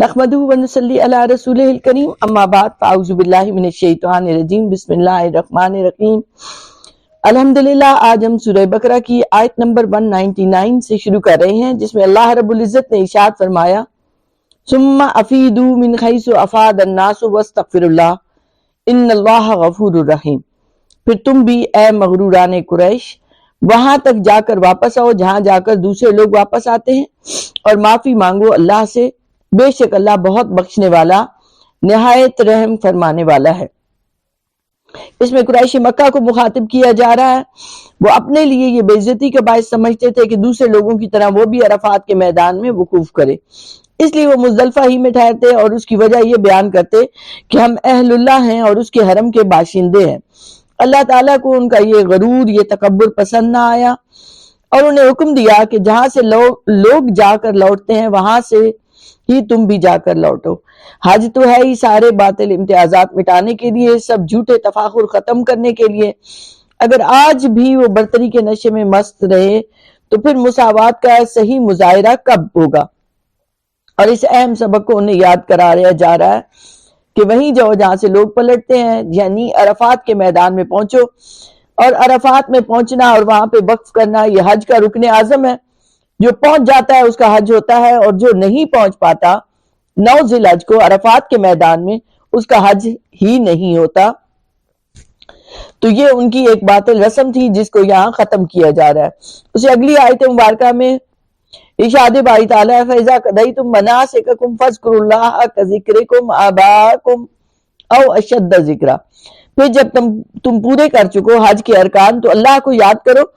نحمدہ ونصلی علی رسولہ الکریم اما بعد فاعوذ باللہ من الشیطان الرجیم بسم اللہ الرحمن الرحیم۔ الحمدللہ آج ہم سورہ بقرہ کی آیت نمبر 199 سے شروع کر رہے ہیں، جس میں اللہ رب العزت نے ارشاد فرمایا ثم افیدوا من حیث افاض الناس واستغفروا اللہ ان اللہ غفور الرحیم۔ پھر تم بھی اے مغروران قریش وہاں تک جا کر واپس آؤ جہاں جا کر دوسرے لوگ واپس آتے ہیں، اور معافی مانگو اللہ سے، بے شک اللہ بہت بخشنے والا نہایت رحم فرمانے والا ہے۔ اس میں قریش مکہ کو مخاطب کیا جا رہا ہے۔ وہ اپنے لیے یہ بے عزتی کا باعث سمجھتے تھے کہ دوسرے لوگوں کی طرح وہ بھی عرفات کے میدان میں وقوف کرے، اس لیے وہ مزدلفہ ہی میں ٹھہرتے اور اس کی وجہ یہ بیان کرتے کہ ہم اہل اللہ ہیں اور اس کے حرم کے باشندے ہیں۔ اللہ تعالیٰ کو ان کا یہ غرور، یہ تکبر پسند نہ آیا اور انہیں حکم دیا کہ جہاں سے لوگ جا کر لوٹتے ہیں وہاں سے ہی تم بھی جا کر لوٹو۔ حج تو ہے ہی سارے باطل امتیازات مٹانے کے لیے، سب جھوٹے تفاخر ختم کرنے کے لیے۔ اگر آج بھی وہ برتری کے نشے میں مست رہے تو پھر مساوات کا صحیح مظاہرہ کب ہوگا؟ اور اس اہم سبق کو انہیں یاد کرایا جا رہا ہے کہ وہیں جاؤ جہاں سے لوگ پلٹتے ہیں، یعنی عرفات کے میدان میں پہنچو۔ اور عرفات میں پہنچنا اور وہاں پہ وقف کرنا یہ حج کا رکن اعظم ہے۔ جو پہنچ جاتا ہے اس کا حج ہوتا ہے، اور جو نہیں پہنچ پاتا 9 ذی الحج کو عرفات کے میدان میں اس کا حج ہی نہیں ہوتا۔ تو یہ ان کی ایک باطل رسم تھی جس کو یہاں ختم کیا جا رہا ہے۔ اسے اگلی آیت مبارکہ میں ارشاد باری تعالیٰ ہے فَإِذَا قَضَيْتُم مَنَاسِكَكُمْ فَاذْكُرُوا اللَّهَ كَذِكْرِكُمْ آبَاءَكُمْ أَوْ أَشَدَّ ذِكْرًا۔ پھر جب تم پورے کر چکو حج کے ارکان تو اللہ کو یاد کرو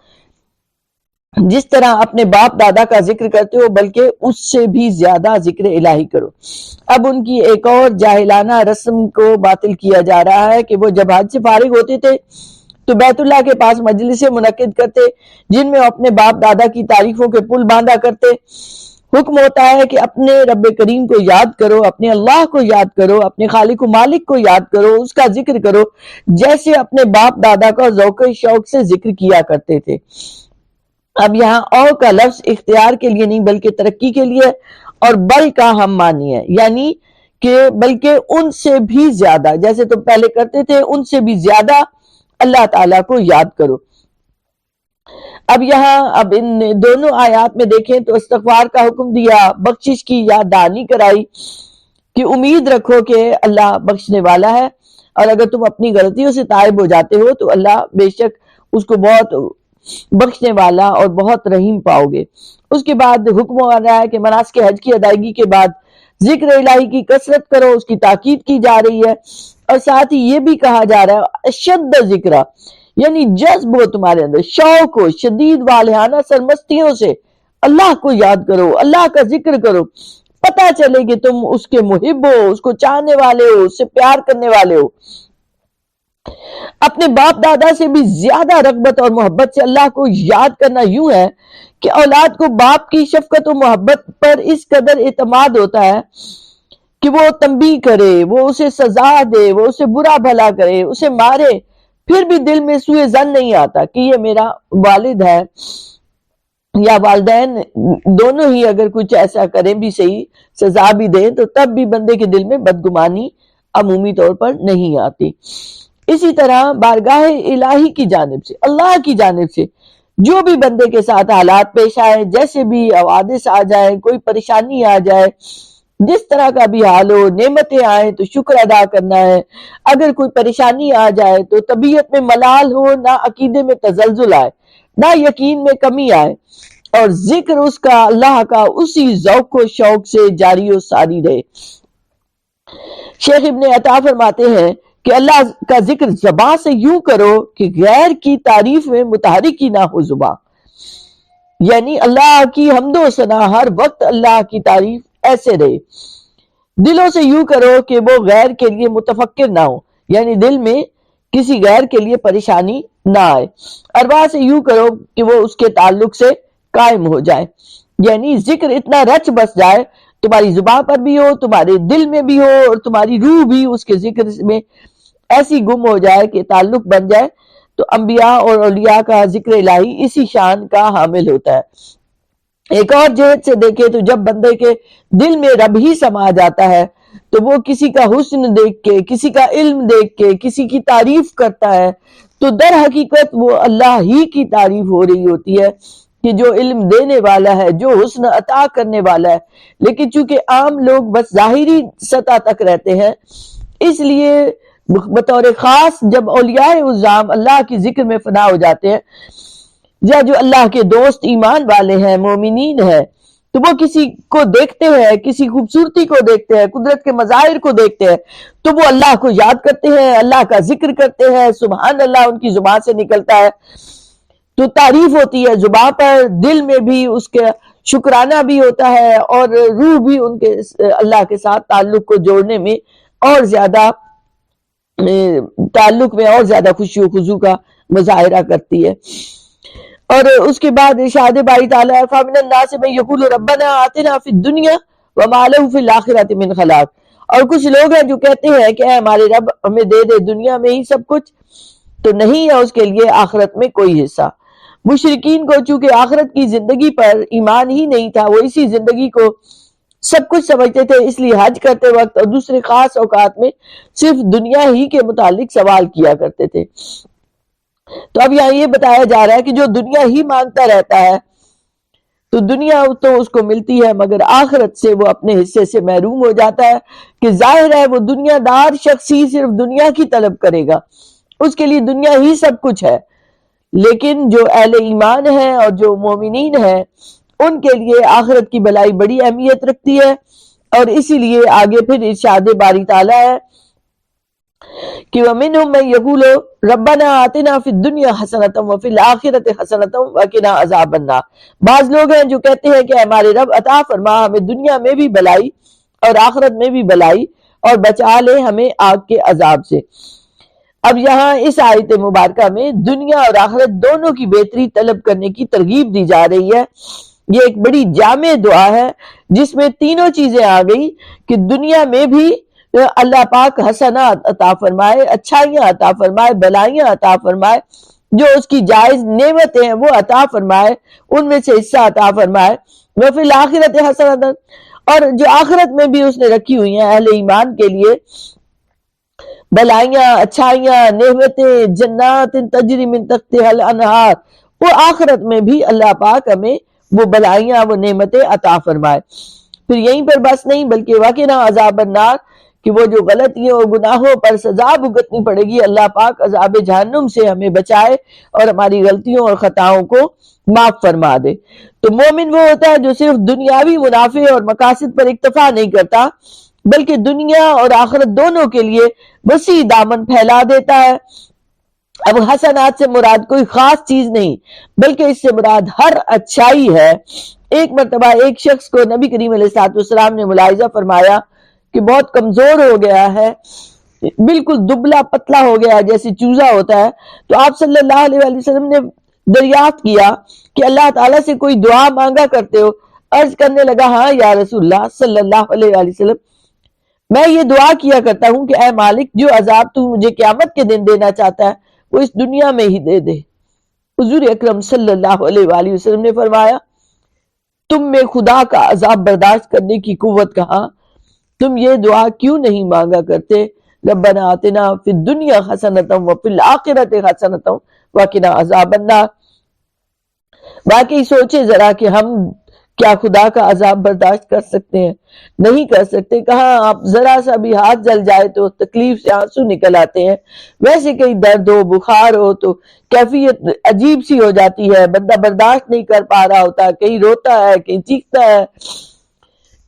جس طرح اپنے باپ دادا کا ذکر کرتے ہو، بلکہ اس سے بھی زیادہ ذکر الہی کرو۔ اب ان کی ایک اور جاہلانہ رسم کو باطل کیا جا رہا ہے کہ وہ جب حج سے فارغ ہوتے تھے تو بیت اللہ کے پاس مجلسیں منعقد کرتے جن میں اپنے باپ دادا کی تعریفوں کے پل باندھا کرتے۔ حکم ہوتا ہے کہ اپنے رب کریم کو یاد کرو، اپنے اللہ کو یاد کرو، اپنے خالق و مالک کو یاد کرو، اس کا ذکر کرو جیسے اپنے باپ دادا کا ذوق و شوق سے ذکر کیا کرتے تھے۔ اب یہاں او کا لفظ اختیار کے لیے نہیں بلکہ ترقی کے لیے، اور بل کا ہم معنی ہے، یعنی کہ بلکہ ان سے بھی زیادہ، جیسے تم پہلے کرتے تھے ان سے بھی زیادہ اللہ تعالیٰ کو یاد کرو۔ اب ان دونوں آیات میں دیکھیں تو استغفار کا حکم دیا، بخشش کی یاد دہانی کرائی کہ امید رکھو کہ اللہ بخشنے والا ہے، اور اگر تم اپنی غلطیوں سے تائب ہو جاتے ہو تو اللہ بے شک اس کو بہت بخشنے والا اور بہت رحیم پاؤ گے۔ اس کے بعد حکم ہو رہا ہے کہ مناسک حج کی ادائیگی کے بعد ذکر الہی کی کثرت کرو، اس کی تاکید کی جا رہی ہے، اور ساتھ ہی یہ بھی کہا جا رہا ہے اشد ذکرہ، یعنی جذب ہو تمہارے اندر، شوق ہو، شدید والہانہ سرمستیوں سے اللہ کو یاد کرو، اللہ کا ذکر کرو، پتہ چلے کہ تم اس کے محب ہو، اس کو چاہنے والے ہو، اس سے پیار کرنے والے ہو۔ اپنے باپ دادا سے بھی زیادہ رغبت اور محبت سے اللہ کو یاد کرنا یوں ہے کہ اولاد کو باپ کی شفقت و محبت پر اس قدر اعتماد ہوتا ہے کہ وہ تنبیہ کرے، وہ اسے سزا دے، وہ اسے برا بھلا کرے، اسے مارے، پھر بھی دل میں سوء ظن نہیں آتا کہ یہ میرا والد ہے یا والدین، دونوں ہی اگر کچھ ایسا کریں بھی صحیح، سزا بھی دیں، تو تب بھی بندے کے دل میں بدگمانی عمومی طور پر نہیں آتی۔ اسی طرح بارگاہ الہی کی جانب سے، اللہ کی جانب سے جو بھی بندے کے ساتھ حالات پیش آئے، جیسے بھی حوادث آ جائے، کوئی پریشانی آ جائے، جس طرح کا بھی حال ہو، نعمتیں آئیں تو شکر ادا کرنا ہے، اگر کوئی پریشانی آ جائے تو طبیعت میں ملال ہو، نہ عقیدے میں تزلزل آئے، نہ یقین میں کمی آئے، اور ذکر اس کا، اللہ کا، اسی ذوق و شوق سے جاری و ساری رہے۔ شیخ ابن عطا فرماتے ہیں کہ اللہ کا ذکر زبان سے یوں کرو کہ غیر کی تعریف میں متحرک ہی نہ ہو زبان، یعنی اللہ کی حمد و ثنا ہر وقت اللہ کی تعریف ایسے رہے۔ دلوں سے یوں کرو کہ وہ غیر کے لیے متفکر نہ ہو، یعنی دل میں کسی غیر کے لیے پریشانی نہ آئے۔ ارواح سے یوں کرو کہ وہ اس کے تعلق سے قائم ہو جائے، یعنی ذکر اتنا رچ بس جائے، تمہاری زبان پر بھی ہو، تمہارے دل میں بھی ہو، اور تمہاری روح بھی اس کے ذکر میں ایسی گم ہو جائے کہ تعلق بن جائے۔ تو انبیاء اور اولیاء کا ذکر الہی اسی شان کا حامل ہوتا ہے۔ ایک اور جہت سے دیکھے تو جب بندے کے دل میں رب ہی سما جاتا ہے تو وہ کسی کا حسن دیکھ کے، کسی کا علم دیکھ کے، کسی کی تعریف کرتا ہے تو در حقیقت وہ اللہ ہی کی تعریف ہو رہی ہوتی ہے کہ جو علم دینے والا ہے، جو حسن عطا کرنے والا ہے۔ لیکن چونکہ عام لوگ بس ظاہری سطح تک رہتے ہیں، اس لیے بطور خاص جب اولیاء عظام اللہ کی ذکر میں فنا ہو جاتے ہیں یا جو اللہ کے دوست ایمان والے ہیں، مومنین ہیں، تو وہ کسی کو دیکھتے ہیں، کسی خوبصورتی کو دیکھتے ہیں، قدرت کے مظاہر کو دیکھتے ہیں تو وہ اللہ کو یاد کرتے ہیں، اللہ کا ذکر کرتے ہیں، سبحان اللہ ان کی زبان سے نکلتا ہے تو تعریف ہوتی ہے زبان پر، دل میں بھی اس کے شکرانہ بھی ہوتا ہے اور روح بھی ان کے اللہ کے ساتھ تعلق کو جوڑنے میں اور زیادہ تعلق میں اور زیادہ خوشی و خضوع کا مظاہرہ کرتی ہے۔ اور اس کے بعد ارشاد باری تعالیٰ ہے فَمِنَ النَّاسِ مَن يَقُولُ رَبَّنَا آتِنَا فِي الدُّنْيَا وَمَا لَهُ فِي الْآخِرَةِ مِنْ خَلَاقٍ، اور کچھ لوگ ہیں جو کہتے ہیں کہ اے ہمارے رب ہمیں دے دے دنیا میں ہی سب کچھ، تو نہیں ہے اس کے لیے آخرت میں کوئی حصہ۔ مشرکین کو چونکہ آخرت کی زندگی پر ایمان ہی نہیں تھا، وہ اسی زندگی کو سب کچھ سمجھتے تھے، اس لیے حج کرتے وقت اور دوسرے خاص اوقات میں صرف دنیا ہی کے متعلق سوال کیا کرتے تھے۔ تو اب یہاں یہ بتایا جا رہا ہے کہ جو دنیا ہی مانگتا رہتا ہے تو دنیا تو اس کو ملتی ہے مگر آخرت سے وہ اپنے حصے سے محروم ہو جاتا ہے، کہ ظاہر ہے وہ دنیا دار شخص ہی صرف دنیا کی طلب کرے گا، اس کے لیے دنیا ہی سب کچھ ہے۔ لیکن جو اہل ایمان ہیں اور جو مومنین ہیں ان کے لیے آخرت کی بھلائی بڑی اہمیت رکھتی ہے، اور اسی لیے آگے پھر ارشاد باری تعالیٰ ہے کہ وَمِنْهُمْ مَنْ يَقُولُ رَبَّنَا آتِنَا فِي الدُّنْيَا حَسَنَةً وَفِي الْآخِرَةِ حَسَنَةً وَقِنَا عَذَابَ النَّارِ، بعض لوگ ہیں جو کہتے ہیں کہ ہمارے رب عطا فرما ہمیں دنیا میں بھی بھلائی اور آخرت میں بھی بھلائی اور بچا لے ہمیں آگ کے عذاب سے۔ اب یہاں اس آیت مبارکہ میں دنیا اور آخرت دونوں کی بہتری طلب کرنے کی ترغیب دی جا رہی ہے۔ یہ ایک بڑی جامع دعا ہے جس میں تینوں چیزیں آ گئی کہ دنیا میں بھی اللہ پاک حسنات عطا فرمائے، اچھائیاں عطا فرمائے، بھلائیاں عطا فرمائے، جو اس کی جائز نعمتیں ہیں وہ عطا فرمائے، ان میں سے حصہ عطا فرمائے، وفی الآخرت حسنۃ، اور جو آخرت میں بھی اس نے رکھی ہوئی ہیں اہل ایمان کے لیے بھلائیاں، اچھائیاں، نعمتیں، جنات تجری من تحتہا الانہار، وہ آخرت میں بھی اللہ پاک ہمیں وہ بھلائیاں، وہ نعمتیں عطا فرمائے۔ پھر یہیں پر بس نہیں بلکہ وقنا عذاب النار، کہ وہ جو غلطیوں اور گناہوں پر سزا بھگتنی پڑے گی، اللہ پاک عذاب جہنم سے ہمیں بچائے اور ہماری غلطیوں اور خطاؤں کو معاف فرما دے۔ تو مومن وہ ہوتا ہے جو صرف دنیاوی منافع اور مقاصد پر اکتفا نہیں کرتا بلکہ دنیا اور آخرت دونوں کے لیے وسیع دامن پھیلا دیتا ہے۔ اب حسنات سے مراد کوئی خاص چیز نہیں بلکہ اس سے مراد ہر اچھائی ہے۔ ایک مرتبہ ایک شخص کو نبی کریم علیہ السلام نے ملاحظہ فرمایا کہ بہت کمزور ہو گیا ہے، بالکل دبلا پتلا ہو گیا ہے جیسے چوزا ہوتا ہے، تو آپ صلی اللہ علیہ وسلم نے دریافت کیا کہ اللہ تعالیٰ سے کوئی دعا مانگا کرتے ہو؟ عرض کرنے لگا ہاں یا رسول اللہ صلی اللہ علیہ وسلم، میں یہ دعا کیا کرتا ہوں کہ اے مالک جو عذاب تو مجھے قیامت کے دن دینا چاہتا ہے وہ اس دنیا میں ہی دے دے۔ حضور اکرم صلی اللہ علیہ وآلہ وسلم نے فرمایا تم میں خدا کا عذاب برداشت کرنے کی قوت کہاں؟ تم یہ دعا کیوں نہیں مانگا کرتے ربنا آتنا فی الدنیا حسنۃ وفی الآخرۃ حسنۃ وقنا عذاب النار۔ واقعی سوچے ذرا کہ ہم کیا خدا کا عذاب برداشت کر سکتے ہیں؟ نہیں کر سکتے۔ کہاں آپ ذرا سا بھی ہاتھ جل جائے تو تکلیف سے آنسو نکل آتے ہیں، ویسے کہیں درد ہو بخار ہو تو کیفیت عجیب سی ہو جاتی ہے، بندہ برداشت نہیں کر پا رہا ہوتا، کہیں روتا ہے کہیں چیختا ہے،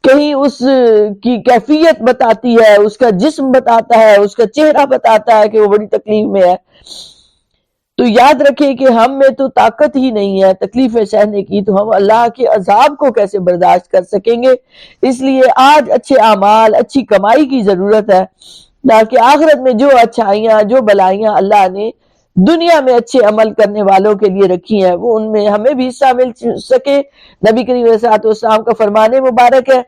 کہیں اس کی کیفیت بتاتی ہے، اس کا جسم بتاتا ہے، اس کا چہرہ بتاتا ہے کہ وہ بڑی تکلیف میں ہے۔ تو یاد رکھیں کہ ہم میں تو طاقت ہی نہیں ہے تکلیفیں سہنے کی، تو ہم اللہ کے عذاب کو کیسے برداشت کر سکیں گے؟ اس لیے آج اچھے اعمال، اچھی کمائی کی ضرورت ہے تاکہ آخرت میں جو اچھائیاں، جو بھلائیاں اللہ نے دنیا میں اچھے عمل کرنے والوں کے لیے رکھی ہیں وہ ان میں ہمیں بھی حصہ مل سکے۔ نبی کریم علیہ السلام کا فرمان مبارک ہے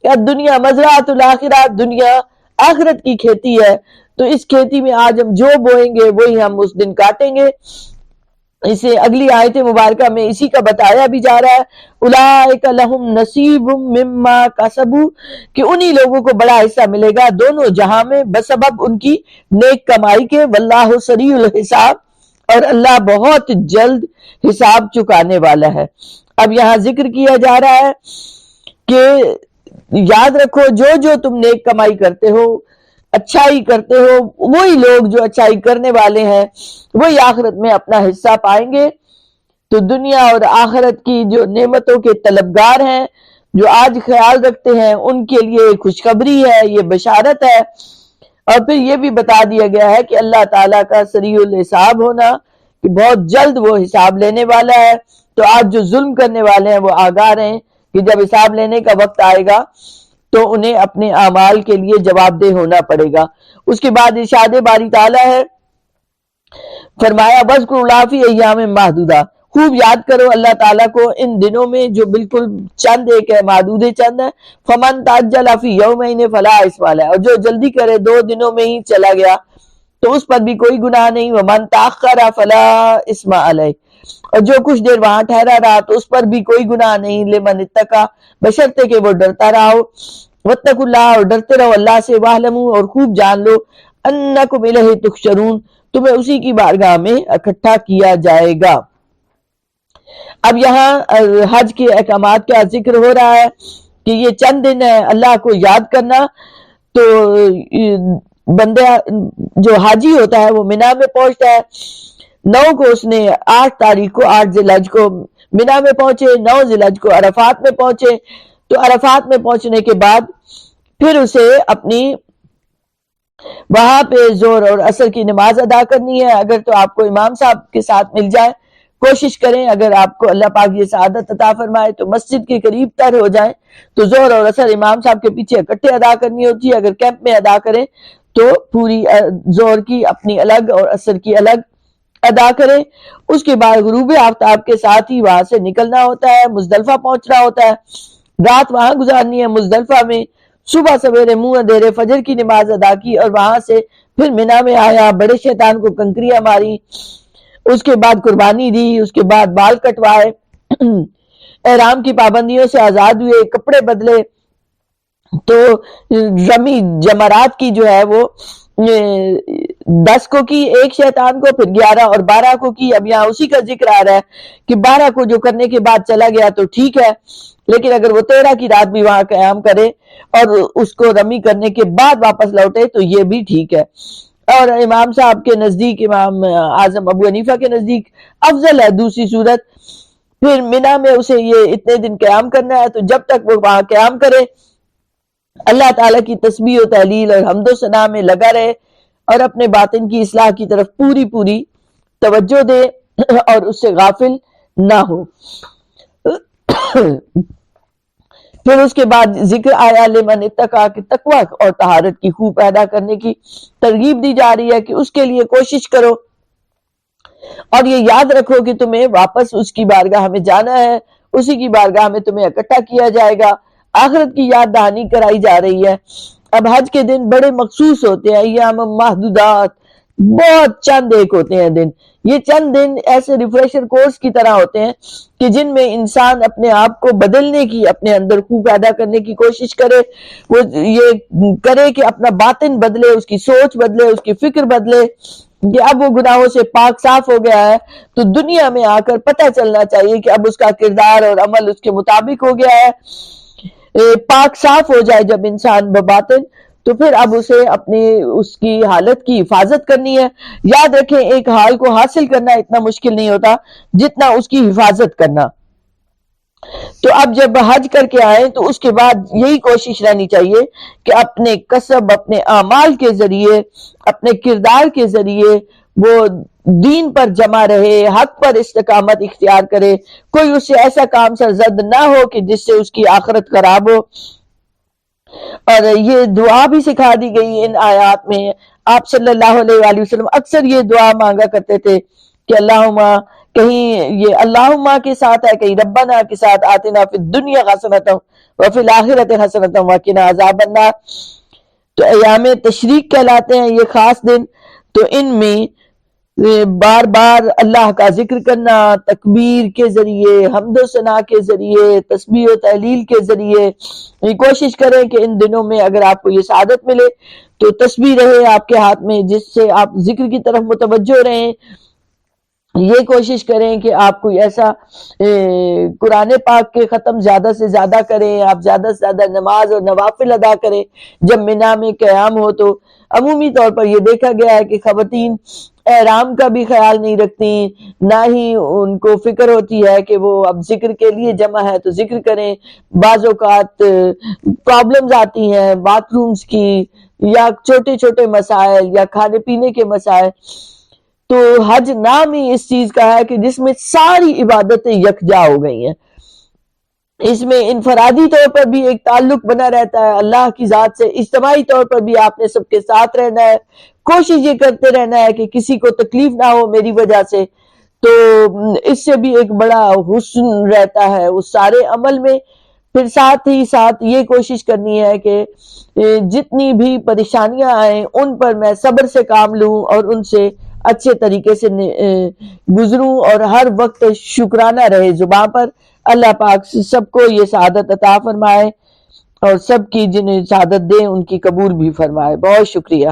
کہ دنیا مزرعۃ الآخرہ، دنیا آخرت کی کھیتی ہے، تو اس کھیتی میں آج ہم جو بوئیں گے وہی ہم اس دن کاٹیں گے۔ اسے اگلی آیت مبارکہ میں اسی کا بتایا بھی جا رہا ہے، اولئک لہم نصیب مما کسبوا، کہ انہی لوگوں کو بڑا حصہ ملے گا دونوں جہاں میں بسبب ان کی نیک کمائی کے، واللہ سریع الحساب، اور اللہ بہت جلد حساب چکانے والا ہے۔ اب یہاں ذکر کیا جا رہا ہے کہ یاد رکھو جو جو تم نیک کمائی کرتے ہو، اچھائی کرتے ہو، وہی لوگ جو اچھائی کرنے والے ہیں وہی آخرت میں اپنا حصہ پائیں گے۔ تو دنیا اور آخرت کی جو نعمتوں کے طلبگار ہیں، جو آج خیال رکھتے ہیں، ان کے لیے خوشخبری ہے، یہ بشارت ہے۔ اور پھر یہ بھی بتا دیا گیا ہے کہ اللہ تعالیٰ کا سریع الحساب ہونا، کہ بہت جلد وہ حساب لینے والا ہے۔ تو آج جو ظلم کرنے والے ہیں وہ آگاہ رہیں کہ جب حساب لینے کا وقت آئے گا تو انہیں اپنے اعمال کے لیے جواب دہ ہونا پڑے گا۔ اس کے بعد ارشاد باری تعالیٰ ہے، فرمایا وَاذْكُرُوا اللَّهَ فِي أَيَّامٍ مَّعْدُودَةٍ، خوب یاد کرو اللہ تعالیٰ کو ان دنوں میں جو بالکل چند ایک ہے، معدود چند ہے۔ فَمَن تَعَجَّلَ فِي يَوْمَيْنِ فَلَا إِثْمَ عَلَيْهِ، اور جو جلدی کرے 2 دنوں میں ہی چلا گیا تو اس پر بھی کوئی گناہ نہیں۔ وَمَن تَأَخَّرَ فَلَا إِثْمَ عَلَيْهِ، اور جو کچھ دیر وہاں ٹھہرا رہا تو اس پر بھی کوئی گناہ نہیں۔ لِمَنِ اتَّقَىٰ، بشرطے کہ وہ ڈرتا رہا ہو۔ وَاتَّقُوا اللَّهَ، اور ڈرتے رہو اللہ سے۔ وَاعْلَمُوا، اور خوب جان لو، أَنَّكُمْ إِلَيْهِ تُحْشَرُونَ، تمہیں اسی کی بارگاہ میں اکٹھا کیا جائے گا۔ اب یہاں حج کے احکامات کا ذکر ہو رہا ہے کہ یہ چند دن ہے اللہ کو یاد کرنا۔ تو بندہ جو حاجی ہوتا ہے وہ مینا میں پہنچتا ہے 9 کو، اس نے 8 تاریخ کو 8 ذی الحج کو مینا میں پہنچے، 9 ذی الحج کو عرفات میں پہنچے۔ تو عرفات میں پہنچنے کے بعد پھر اسے اپنی وہاں پہ ظہر اور عصر کی نماز ادا کرنی ہے۔ اگر تو آپ کو امام صاحب کے ساتھ مل جائے کوشش کریں، اگر آپ کو اللہ پاک یہ سعادت عطا فرمائے تو مسجد کے قریب تر ہو جائیں تو ظہر اور عصر امام صاحب کے پیچھے اکٹھے ادا کرنی ہوتی ہے۔ اگر کیمپ میں ادا کریں تو پوری ظہر کی اپنی الگ اور عصر کی الگ ادا کریں۔ اس کے بعد غروب آفتاب کے ساتھ ہی وہاں سے نکلنا ہوتا ہے، مزدلفہ پہنچنا ہوتا ہے، رات وہاں گزارنی ہے مزدلفہ میں۔ صبح سویرے منہ اندھیرے فجر کی نماز ادا کی اور وہاں سے پھر مینا میں آیا، بڑے شیطان کو کنکریاں ماری، اس کے بعد قربانی دی، اس کے بعد بال کٹوائے، احرام کی پابندیوں سے آزاد ہوئے، کپڑے بدلے۔ تو رمی جمرات کی جو ہے وہ 10 کو کی ایک شیطان کو، پھر 11 اور 12 کو کی۔ اب یہاں اسی کا ذکر آ رہا ہے کہ 12 کو جو کرنے کے بعد چلا گیا تو ٹھیک ہے، لیکن اگر وہ 13 کی رات بھی وہاں قیام کرے اور اس کو رمی کرنے کے بعد واپس لوٹے تو یہ بھی ٹھیک ہے۔ اور امام صاحب کے نزدیک، امام اعظم ابو حنیفہ کے نزدیک افضل ہے دوسری صورت۔ پھر مینا میں اسے یہ اتنے دن قیام کرنا ہے، تو جب تک وہ وہاں قیام کرے اللہ تعالیٰ کی تسبیح و تحلیل اور حمد و ثنا میں لگا رہے اور اپنے باطن کی اصلاح کی طرف پوری پوری توجہ دے اور اس سے غافل نہ ہو۔ پھر اس کے بعد ذکر آیا لمن اتقا، کہ تقوی اور طہارت کی خوب پیدا کرنے کی ترغیب دی جا رہی ہے کہ اس کے لیے کوشش کرو، اور یہ یاد رکھو کہ تمہیں واپس اس کی بارگاہ میں جانا ہے، اسی کی بارگاہ میں تمہیں اکٹھا کیا جائے گا۔ آخرت کی یاد دہانی کرائی جا رہی ہے۔ اب حج کے دن بڑے مخصوص ہوتے ہیں، ایام محدودات، بہت چند ایک ہوتے ہیں دن۔ یہ چند دن ایسے ریفریشر کورس کی طرح ہوتے ہیں کہ جن میں انسان اپنے آپ کو بدلنے کی، اپنے اندر خوب پیدا کرنے کی کوشش کرے، وہ یہ کرے کہ اپنا باطن بدلے، اس کی سوچ بدلے، اس کی فکر بدلے کہ اب وہ گناہوں سے پاک صاف ہو گیا ہے تو دنیا میں آ کر پتہ چلنا چاہیے کہ اب اس کا کردار اور عمل اس کے مطابق ہو گیا ہے۔ پاک صاف ہو جائے جب انسان بباطن، تو پھر اب اسے اپنی اس کی حالت کی حفاظت کرنی ہے۔ یاد رکھیں ایک حال کو حاصل کرنا اتنا مشکل نہیں ہوتا جتنا اس کی حفاظت کرنا۔ تو اب جب حج کر کے آئیں تو اس کے بعد یہی کوشش رہنی چاہیے کہ اپنے کسب، اپنے اعمال کے ذریعے، اپنے کردار کے ذریعے وہ دین پر جمع رہے، حق پر استقامت اختیار کرے، کوئی اس سے ایسا کام سرزد نہ ہو کہ جس سے اس کی آخرت خراب ہو۔ اور یہ دعا بھی سکھا دی گئی ان آیات میں۔ آپ صلی اللہ علیہ وآلہ وسلم اکثر یہ دعا مانگا کرتے تھے کہ اللہم، کہیں یہ اللہم کے ساتھ ہے، کہیں ربنا کے ساتھ آتنا فی الدنیا حسنۃ وفی الآخرۃ حسنۃ وقنا عذاب النار۔ تو ایام تشریق کہلاتے ہیں یہ خاص دن۔ تو ان میں بار بار اللہ کا ذکر کرنا، تکبیر کے ذریعے، حمد و ثنا کے ذریعے، تسبیح و تحلیل کے ذریعے. یہ کوشش کریں کہ ان دنوں میں اگر آپ کو یہ سعادت ملے تو تسبیح رہے آپ کے ہاتھ میں، جس سے آپ ذکر کی طرف متوجہ رہیں. یہ کوشش کریں کہ آپ کوئی ایسا قرآن پاک کے ختم زیادہ سے زیادہ کریں، آپ زیادہ سے زیادہ نماز اور نوافل ادا کریں جب منا میں قیام ہو. تو عمومی طور پر یہ دیکھا گیا ہے کہ خواتین احرام کا بھی خیال نہیں رکھتی، نہ ہی ان کو فکر ہوتی ہے کہ وہ اب ذکر کے لیے جمع ہے تو ذکر کریں. بعض اوقات پرابلمز آتی ہیں باتھ رومز کی، یا چھوٹے چھوٹے مسائل، یا کھانے پینے کے مسائل. تو حج نام ہی اس چیز کا ہے کہ جس میں ساری عبادتیں یکجا ہو گئی ہیں. اس میں انفرادی طور پر بھی ایک تعلق بنا رہتا ہے اللہ کی ذات سے، اجتماعی طور پر بھی آپ نے سب کے ساتھ رہنا ہے، کوشش یہ کرتے رہنا ہے کہ کسی کو تکلیف نہ ہو میری وجہ سے. تو اس سے بھی ایک بڑا حسن رہتا ہے اس سارے عمل میں. پھر ساتھ ہی ساتھ یہ کوشش کرنی ہے کہ جتنی بھی پریشانیاں آئیں ان پر میں صبر سے کام لوں اور ان سے اچھے طریقے سے گزروں، اور ہر وقت شکرانہ رہے زبان پر. اللہ پاک سب کو یہ سعادت عطا فرمائے اور سب کی جنہیں سعادت دے ان کی قبول بھی فرمائے. بہت شکریہ.